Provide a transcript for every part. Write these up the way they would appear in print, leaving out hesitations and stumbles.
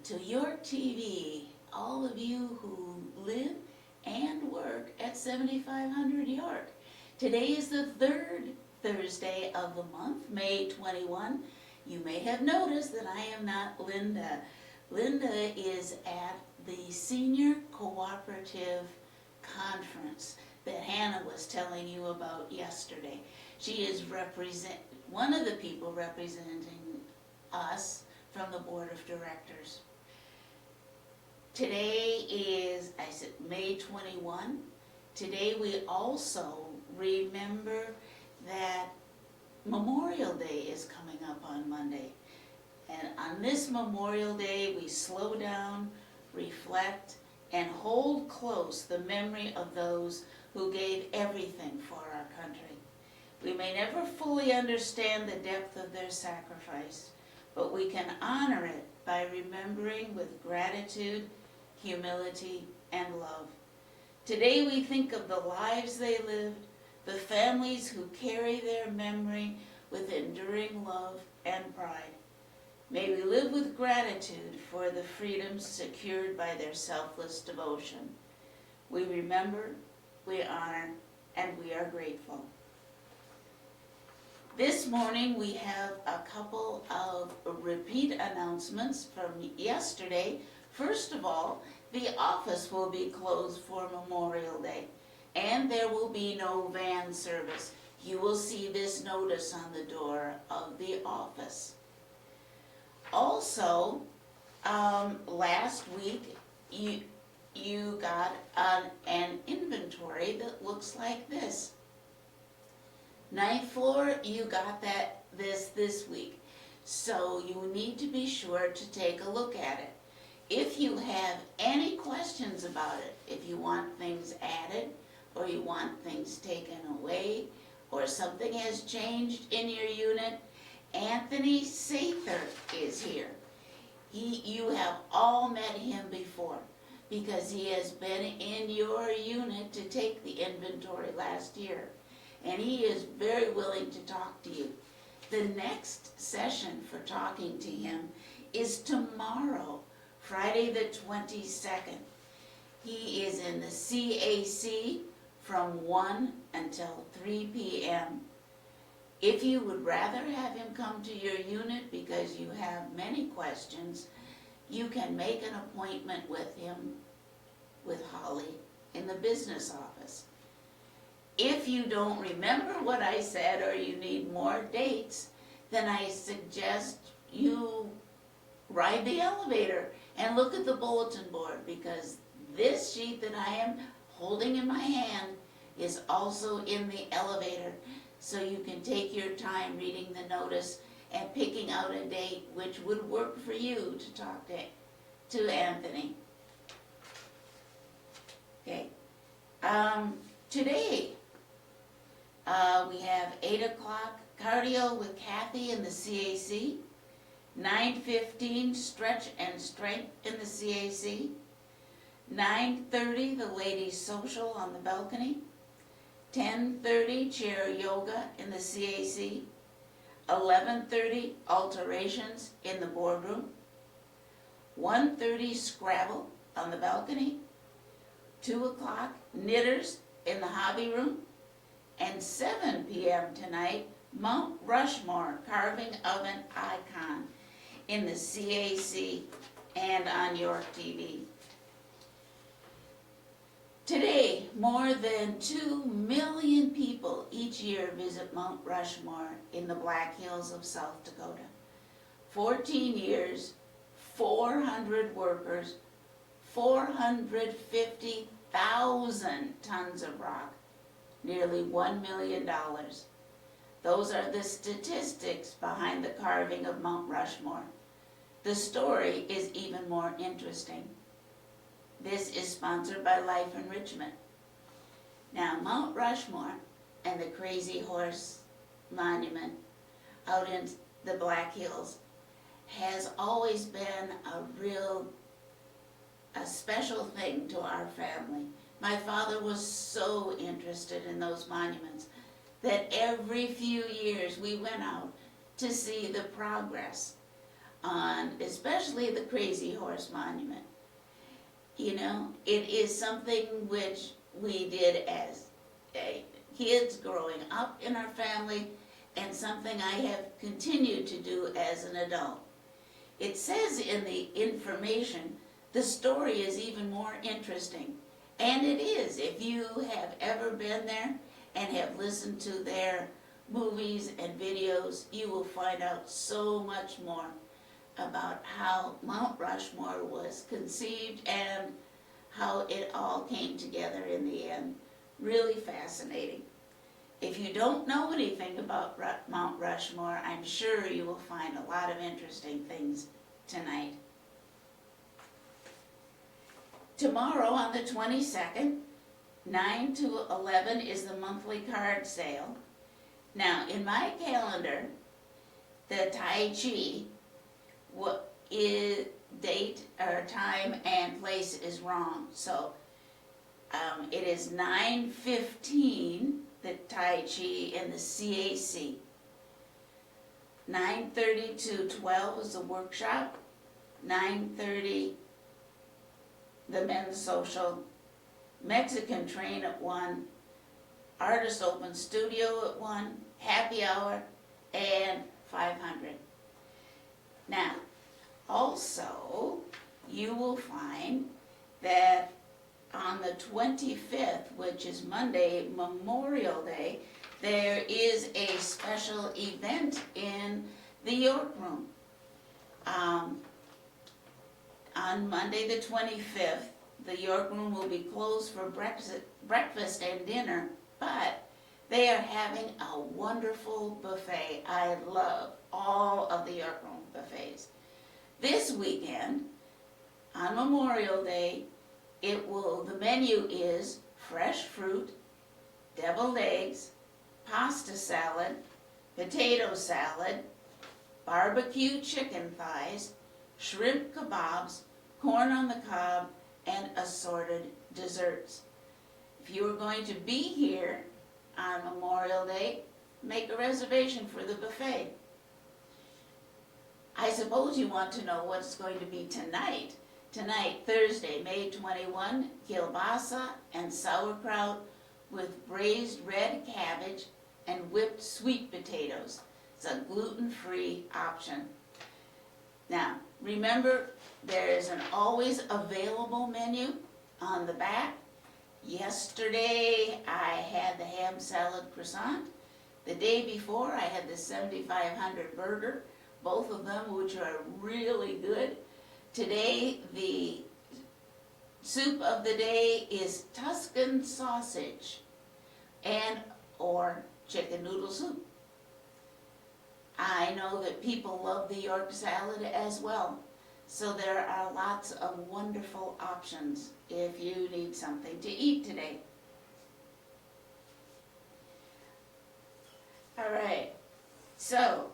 to York TV, all of you who live and work at 7500 York. Today is the third Thursday of the month, May 21. You may have noticed that I am not Linda. Linda is at the Senior Cooperative Conference that Hannah was telling you about yesterday. She is one of the people representing us from the Board of Directors. Today is, I said, May 21. Today we also remember that Memorial Day is coming up on Monday. And on this Memorial Day, we slow down, reflect, and hold close the memory of those who gave everything for our country. We may never fully understand the depth of their sacrifice, but we can honor it by remembering with gratitude, humility, and love. Today we think of the lives they lived, the families who carry their memory with enduring love and pride. May we live with gratitude for the freedoms secured by their selfless devotion. We remember, we honor, and we are grateful. This morning we have a couple of repeat announcements from yesterday. First of all, the office will be closed for Memorial Day, and there will be no van service. You will see this notice on the door of the office. Also, last week you got an inventory that looks like this. Ninth floor, you got this week. So you need to be sure to take a look at it. If you have any questions about it, if you want things added, or you want things taken away, or something has changed in your unit, Anthony Sather is here. You have all met him before, because he has been in your unit to take the inventory last year. And he is very willing to talk to you. The next session for talking to him is tomorrow, Friday the 22nd. He is in the CAC from 1 until 3 p.m. If you would rather have him come to your unit because you have many questions, you can make an appointment with him, with Holly, in the business office. If you don't remember what I said or you need more dates, then I suggest you ride the elevator and look at the bulletin board, because this sheet that I am holding in my hand is also in the elevator, so you can take your time reading the notice and picking out a date which would work for you to talk to Anthony. Okay. Today, we have 8 o'clock cardio with Kathy in the CAC, 9:15 stretch and strength in the CAC, 9:30 the ladies social on the balcony, 10:30 chair yoga in the CAC, 11:30 alterations in the boardroom, 1:30 Scrabble on the balcony, 2 o'clock knitters in the hobby room, and 7 p.m. tonight, Mount Rushmore carving of an icon in the CAC and on York TV. Today, more than 2 million people each year visit Mount Rushmore in the Black Hills of South Dakota. 14 years, 400 workers, 450,000 tons of rock, nearly $1 million. Those are the statistics behind the carving of Mount Rushmore. The story is even more interesting. This is sponsored by Life Enrichment. Now, Mount Rushmore and the Crazy Horse Monument out in the Black Hills has always been a special thing to our family. My father was so interested in those monuments that every few years we went out to see the progress on especially the Crazy Horse Monument. You know, it is something which we did as kids growing up in our family, and something I have continued to do as an adult. It says in the information the story is even more interesting, and it is. If you have ever been there and have listened to their movies and videos, you will find out so much more about how Mount Rushmore was conceived and how it all came together in the end. Really fascinating. If you don't know anything about Mount Rushmore, I'm sure you will find a lot of interesting things tonight. Tomorrow on the 22nd, 9 to 11 is the monthly card sale. Now, in my calendar, the Tai Chi date or time and place is wrong. So it is 9:15, the Tai Chi in the CAC. 9:30 to 12 is the workshop. 9:30, the men's social. Mexican train at 1. Artist open studio at 1. Happy hour and 500. Now, also, you will find that on the 25th, which is Monday, Memorial Day, there is a special event in the York Room. On Monday the 25th, the York Room will be closed for breakfast and dinner, but they are having a wonderful buffet. I love all of the York Room buffets. This weekend, on Memorial Day, the menu is fresh fruit, deviled eggs, pasta salad, potato salad, barbecue chicken thighs, shrimp kebabs, corn on the cob, and assorted desserts. If you are going to be here on Memorial Day, make a reservation for the buffet. I suppose you want to know what's going to be tonight. Tonight, Thursday, May 21, kielbasa and sauerkraut with braised red cabbage and whipped sweet potatoes. It's a gluten-free option. Now, remember, there is an always available menu on the back. Yesterday, I had the ham salad croissant. The day before, I had the 7500 burger, both of them which are really good. Today, the soup of the day is Tuscan sausage and or chicken noodle soup. I know that people love the York salad as well, so there are lots of wonderful options if you need something to eat today. All right, so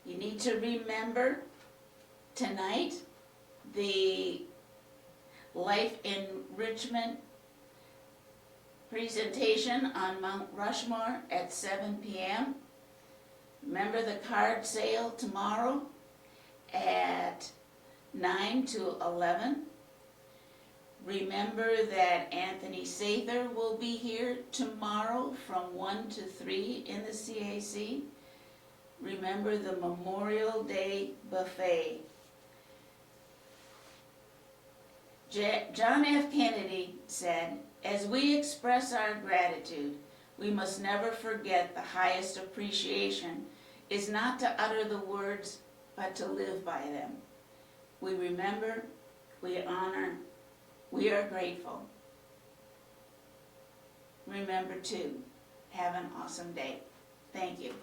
you need to remember tonight the Life Enrichment presentation on Mount Rushmore at 7 p.m. Remember the card sale tomorrow at 9 to 11. Remember that Anthony Sather will be here tomorrow from 1 to 3 in the CAC. Remember the Memorial Day buffet. John F. Kennedy said, "As we express our gratitude, we must never forget the highest appreciation is not to utter the words, but to live by them. We remember, we honor, we are grateful." Remember to have an awesome day. Thank you.